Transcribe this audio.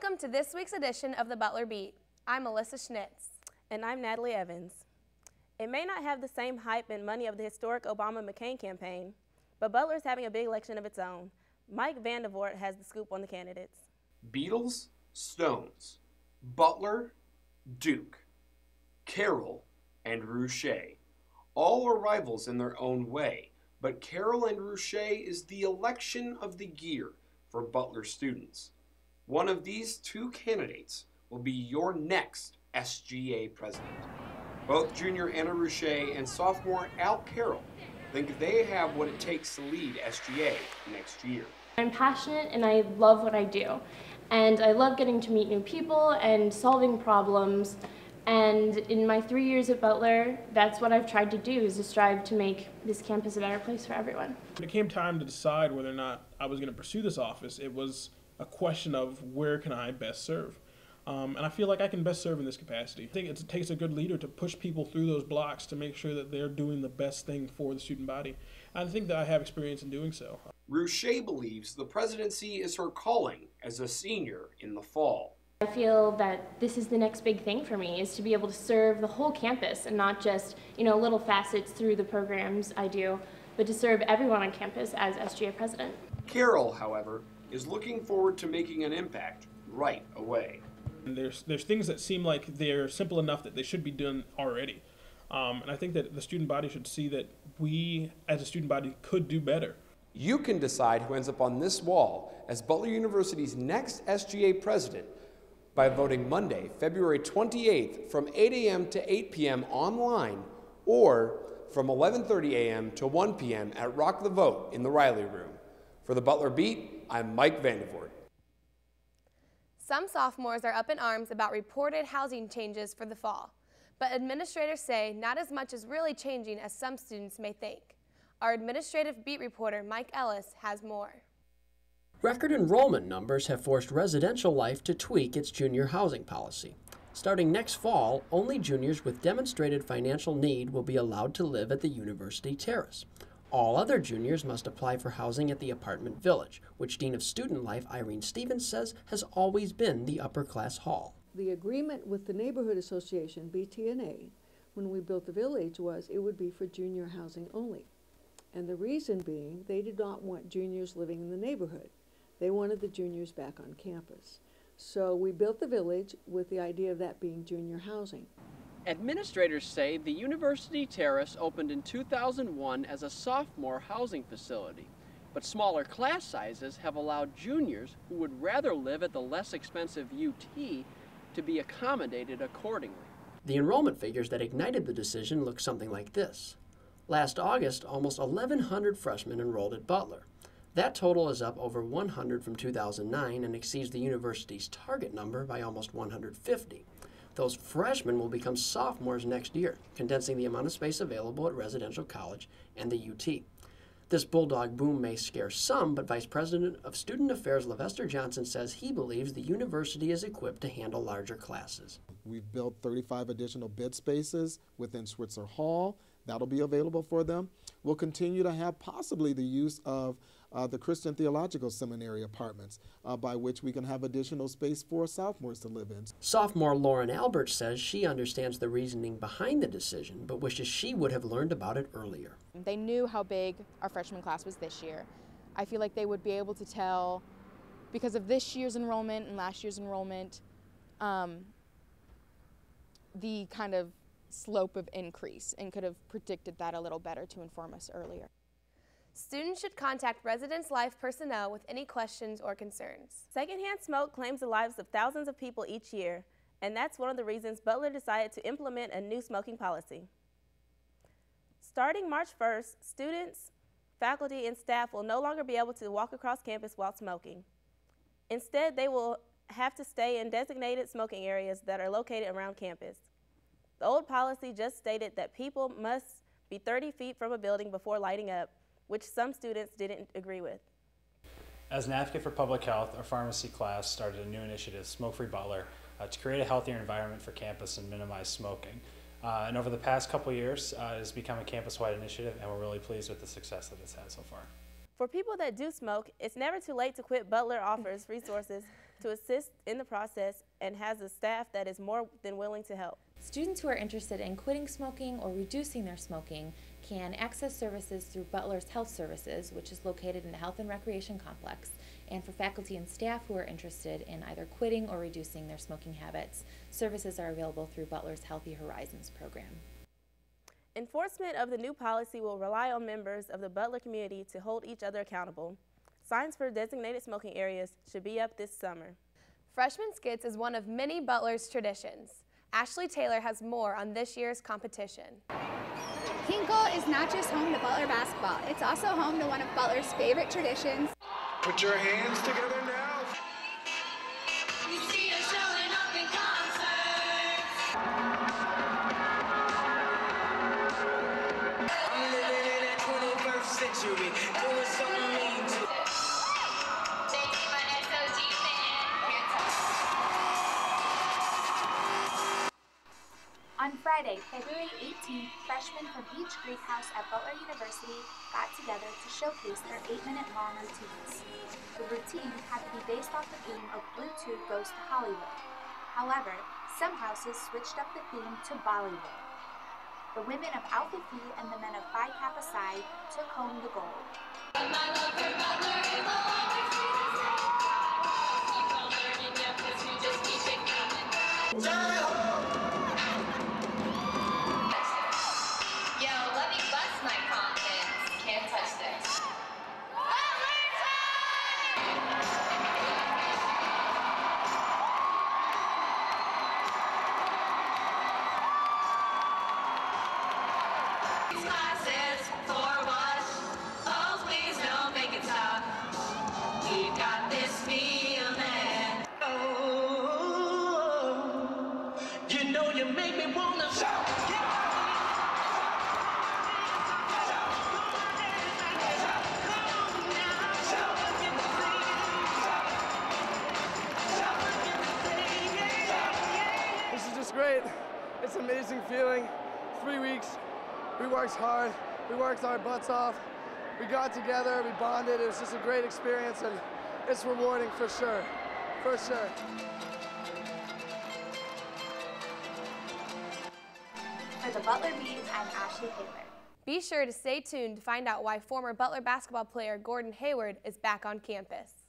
Welcome to this week's edition of the Butler Beat. I'm Melissa Schnitz. And I'm Natalie Evans. It may not have the same hype and money of the historic Obama-McCain campaign, but Butler is having a big election of its own. Mike Vandervoort has the scoop on the candidates. Beatles, Stones, Butler, Duke, Carroll, and Rouchet. All are rivals in their own way, but Carroll and Rouchet is the election of the year for Butler students. One of these two candidates will be your next SGA president. Both junior Anna Rouchet and sophomore Al Carroll think they have what it takes to lead SGA next year. I'm passionate and I love what I do. And I love getting to meet new people and solving problems. And in my 3 years at Butler, that's what I've tried to do, is to strive to make this campus a better place for everyone. When it came time to decide whether or not I was going to pursue this office, it was a question of where can I best serve. And I feel like I can best serve in this capacity. I think it takes a good leader to push people through those blocks to make sure that they're doing the best thing for the student body. I think that I have experience in doing so. Rouchet believes the presidency is her calling as a senior in the fall. I feel that this is the next big thing for me, is to be able to serve the whole campus and not just, little facets through the programs I do, but to serve everyone on campus as SGA president. Carroll, however, is looking forward to making an impact right away. And there's things that seem like they're simple enough that they should be done already. And I think that the student body should see that we, as a student body, could do better. You can decide who ends up on this wall as Butler University's next SGA president by voting Monday, February 28th from 8 a.m. to 8 p.m. online or from 11:30 a.m. to 1 p.m. at Rock the Vote in the Riley Room. For the Butler Beat, I'm Mike Vandervoort. Some sophomores are up in arms about reported housing changes for the fall, but administrators say not as much is really changing as some students may think. Our administrative beat reporter, Mike Ellis, has more. Record enrollment numbers have forced Residential Life to tweak its junior housing policy. Starting next fall, only juniors with demonstrated financial need will be allowed to live at the University Terrace. All other juniors must apply for housing at the apartment village, which Dean of Student Life Irene Stevens says has always been the upper-class hall. The agreement with the Neighborhood Association, BTNA, when we built the village was it would be for junior housing only. And the reason being, they did not want juniors living in the neighborhood. They wanted the juniors back on campus. So we built the village with the idea of that being junior housing. Administrators say the University Terrace opened in 2001 as a sophomore housing facility, but smaller class sizes have allowed juniors who would rather live at the less expensive UT to be accommodated accordingly. The enrollment figures that ignited the decision look something like this. Last August, almost 1,100 freshmen enrolled at Butler. That total is up over 100 from 2009 and exceeds the university's target number by almost 150. Those freshmen will become sophomores next year, condensing the amount of space available at Residential College and the UT. This bulldog boom may scare some, but Vice President of Student Affairs Levester Johnson says he believes the university is equipped to handle larger classes. We've built 35 additional bed spaces within Switzer Hall. That'll be available for them. We'll continue to have possibly the use of the Christian Theological Seminary apartments, by which we can have additional space for sophomores to live in. Sophomore Lauren Albert says she understands the reasoning behind the decision, but wishes she would have learned about it earlier. They knew how big our freshman class was this year. I feel like they would be able to tell, because of this year's enrollment and last year's enrollment, the kind of slope of increase, and could have predicted that a little better to inform us earlier. Students should contact Residence Life personnel with any questions or concerns. Secondhand smoke claims the lives of thousands of people each year, and that's one of the reasons Butler decided to implement a new smoking policy. Starting March 1st, students, faculty, and staff will no longer be able to walk across campus while smoking. Instead, they will have to stay in designated smoking areas that are located around campus. The old policy just stated that people must be 30 feet from a building before lighting up, which some students didn't agree with. As an advocate for public health, our pharmacy class started a new initiative, Smoke Free Butler, to create a healthier environment for campus and minimize smoking. And over the past couple years, it has become a campus-wide initiative, and we're really pleased with the success that it's had so far. For people that do smoke, it's never too late to quit. Butler offers resources to assist in the process and has a staff that is more than willing to help. Students who are interested in quitting smoking or reducing their smoking can access services through Butler's Health Services, which is located in the Health and Recreation Complex. And for faculty and staff who are interested in either quitting or reducing their smoking habits, services are available through Butler's Healthy Horizons program. Enforcement of the new policy will rely on members of the Butler community to hold each other accountable. Signs for designated smoking areas should be up this summer. Freshman Skits is one of many Butler's traditions. Ashley Taylor has more on this year's competition. Hinkle is not just home to Butler basketball, it's also home to one of Butler's favorite traditions. Put your hands together now. We see us showing up in concert. I'm living in that 21st century, doing something mean to it. Thank you, my SOG fan. On Friday, February 18th, freshmen from each Greek house at Butler University got together to showcase their 8-minute-long routines. The routine had to be based off the theme of Blue 2 Goes to Hollywood. However, some houses switched up the theme to Bollywood. The women of Alpha Phi and the men of Phi Kappa Psi took home the gold. Great. It's an amazing feeling. 3 weeks, we worked hard. We worked our butts off. We got together, we bonded. It was just a great experience, and it's rewarding for sure, for sure. For the Butler Beat, I'm Ashley Taylor. Be sure to stay tuned to find out why former Butler basketball player Gordon Hayward is back on campus.